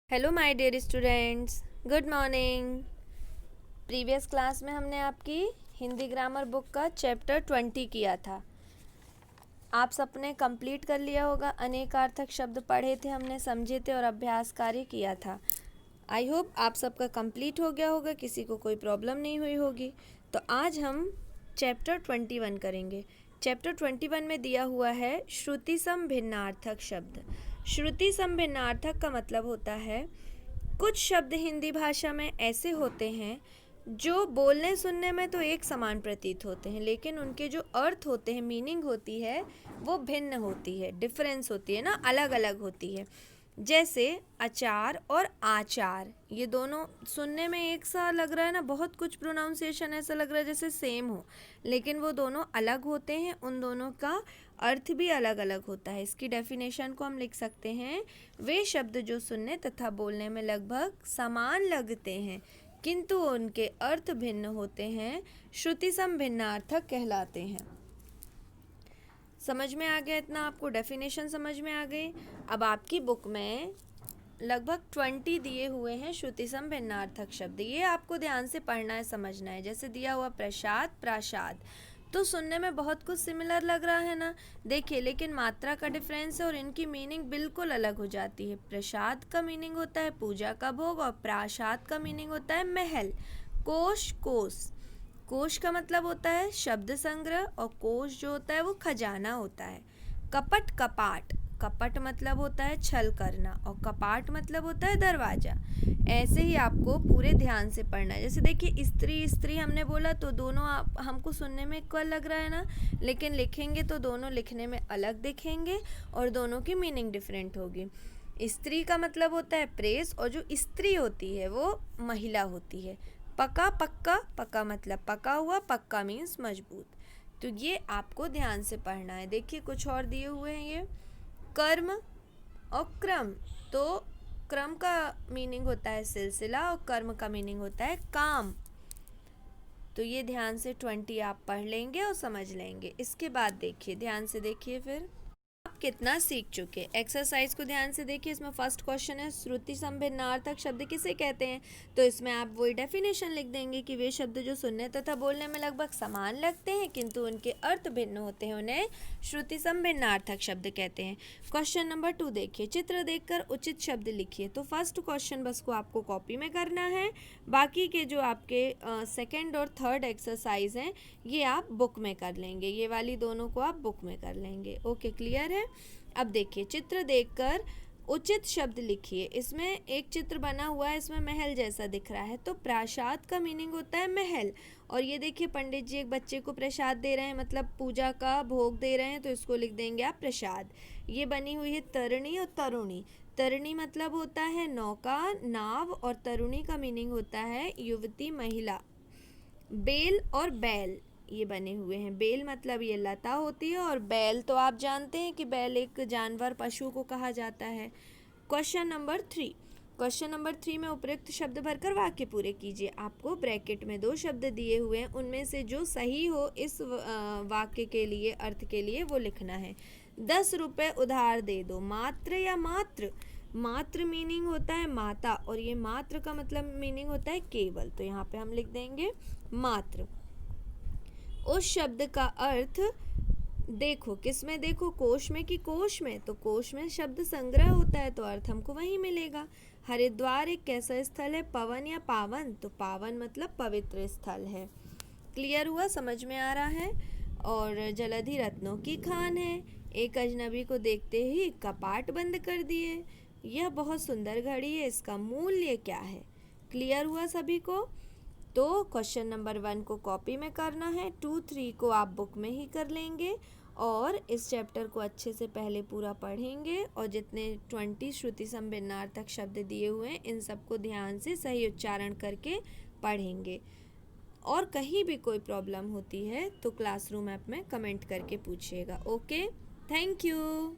Hello my dear students, good morning. Previous class में हमने आपकी हिंदी ग्रामर बुक का चैप्टर 20 किया था। आप सबने कंप्लीट कर लिया होगा। अनेकार्थक शब्द पढ़े थे हमने, समझे थे और अभ्यास कार्य किया था। आई होप आप सबका कंप्लीट हो गया होगा, किसी को कोई प्रॉब्लम नहीं हुई होगी। तो आज हम चैप्टर 21 करेंगे। चैप्टर 21 में दिया हुआ है श्रुति सम भिन्नार्थक शब्द। श्रुति सम भिन्नार्थक का मतलब होता है कुछ शब्द हिंदी भाषा में ऐसे होते हैं जो बोलने सुनने में तो एक समान प्रतीत होते हैं, लेकिन उनके जो अर्थ होते हैं, मीनिंग होती है, वो भिन्न होती है, डिफरेंस होती है ना, अलग अलग होती है। जैसे अचार और आचार, ये दोनों सुनने में एक सा लग रहा है ना, बहुत कुछ प्रोनाउंसिएशन ऐसा लग रहा है जैसे सेम हो, लेकिन वो दोनों अलग होते हैं। उन दोनों का अर्थ भी अलग अलग होता है। इसकी डेफिनेशन को हम लिख सकते हैं, वे शब्द जो सुनने तथा बोलने में लगभग समान लगते हैं किंतु उनके अर्थ भिन्न होते हैं, श्रुति सम भिन्नार्थक कहलाते हैं। समझ में आ गया इतना? आपको डेफिनेशन समझ में आ गई। अब आपकी बुक में लगभग 20 दिए हुए हैं श्रुति सम भिन्नार्थक शब्द। ये आपको ध्यान से पढ़ना है, समझना है। जैसे दिया हुआ प्रसाद, प्रासाद, तो सुनने में बहुत कुछ सिमिलर लग रहा है ना। देखिए, लेकिन मात्रा का डिफरेंस है और इनकी मीनिंग बिल्कुल अलग हो जाती है। प्रसाद का मीनिंग होता है पूजा का भोग और प्रासाद का मीनिंग होता है महल। कोश, कोस, कोश का मतलब होता है शब्द संग्रह और कोश जो होता है वो खजाना होता है। कपट, कपाट, कपट मतलब होता है छल करना और कपाट मतलब होता है दरवाजा। ऐसे ही आपको पूरे ध्यान से पढ़ना है। जैसे देखिए, स्त्री, स्त्री हमने बोला तो दोनों हमको सुनने में इक्वल लग रहा है ना, लेकिन लिखेंगे तो दोनों लिखने में अलग दिखेंगे और दोनों की मीनिंग डिफरेंट होगी। स्त्री का मतलब होता है प्रेस और जो स्त्री होती है वो महिला होती है। पका, पक्का, पका मतलब पका हुआ, पक्का मीन्स मजबूत। तो ये आपको ध्यान से पढ़ना है। देखिए, कुछ और दिए हुए हैं ये कर्म और क्रम। तो क्रम का मीनिंग होता है सिलसिला और कर्म का मीनिंग होता है काम। तो ये ध्यान से 20 आप पढ़ लेंगे और समझ लेंगे। इसके बाद देखिए, ध्यान से देखिए फिर आप कितना सीख चुके। एक्सरसाइज को ध्यान से देखिए। इसमें फर्स्ट क्वेश्चन है श्रुति सम भिन्नार्थक शब्द किसे कहते हैं। तो इसमें आप वही डेफिनेशन लिख देंगे कि वे शब्द जो सुनने तथा बोलने में लगभग समान लगते हैं किंतु उनके अर्थ भिन्न होते हैं, उन्हें श्रुति सम भिन्नार्थक शब्द कहते हैं। क्वेश्चन नंबर 2 देखिए, चित्र देखकर उचित शब्द लिखिए। तो फर्स्ट क्वेश्चन बस को आपको कॉपी में करना है, बाकी के जो आपके सेकेंड और थर्ड एक्सरसाइज हैं ये आप बुक में कर लेंगे। ये वाली दोनों को आप बुक में कर लेंगे। ओके, क्लियर है? अब देखिए, चित्र देखकर उचित शब्द लिखिए। इसमें एक चित्र बना हुआ है, इसमें महल जैसा दिख रहा है, तो प्रासाद का मीनिंग होता है महल। और ये देखिए, पंडित जी एक बच्चे को प्रसाद दे रहे हैं, मतलब पूजा का भोग दे रहे हैं, तो इसको लिख देंगे आप प्रसाद। ये बनी हुई है तरणी और तरुणी। तरणी मतलब होता है नौका, नाव, और तरुणी का मीनिंग होता है युवती, महिला। बेल और बैल ये बने हुए हैं। बेल मतलब ये लता होती है और बैल तो आप जानते हैं कि बैल एक जानवर, पशु को कहा जाता है। क्वेश्चन नंबर 3, क्वेश्चन नंबर 3 में उपयुक्त शब्द भरकर वाक्य पूरे कीजिए। आपको ब्रैकेट में 2 शब्द दिए हुए हैं, उनमें से जो सही हो इस वाक्य के लिए, अर्थ के लिए, वो लिखना है। 10 रुपये उधार दे दो। मात्र या मात्र, मात्र मीनिंग होता है माता और ये मात्र का मतलब मीनिंग होता है केवल। तो यहाँ पे हम लिख देंगे मात्र। उस शब्द का अर्थ देखो, किस में देखो, कोश में कि कोश में। तो कोश में शब्द संग्रह होता है तो अर्थ हमको वहीं मिलेगा। हरिद्वार एक कैसा स्थल है, पवन या पावन? तो पावन मतलब पवित्र स्थल है। क्लियर हुआ? समझ में आ रहा है? और जलधि रत्नों की खान है। एक अजनबी को देखते ही कपाट बंद कर दिए। यह बहुत सुंदर घड़ी है, इसका मूल्य क्या है? क्लियर हुआ सभी को? तो क्वेश्चन नंबर 1 को कॉपी में करना है, 2, 3 को आप बुक में ही कर लेंगे और इस चैप्टर को अच्छे से पहले पूरा पढ़ेंगे और जितने 20 श्रुति सम भिन्नार्थक शब्द दिए हुए हैं इन सबको ध्यान से सही उच्चारण करके पढ़ेंगे। और कहीं भी कोई प्रॉब्लम होती है तो क्लासरूम ऐप में कमेंट करके पूछिएगा। Okay, thank you.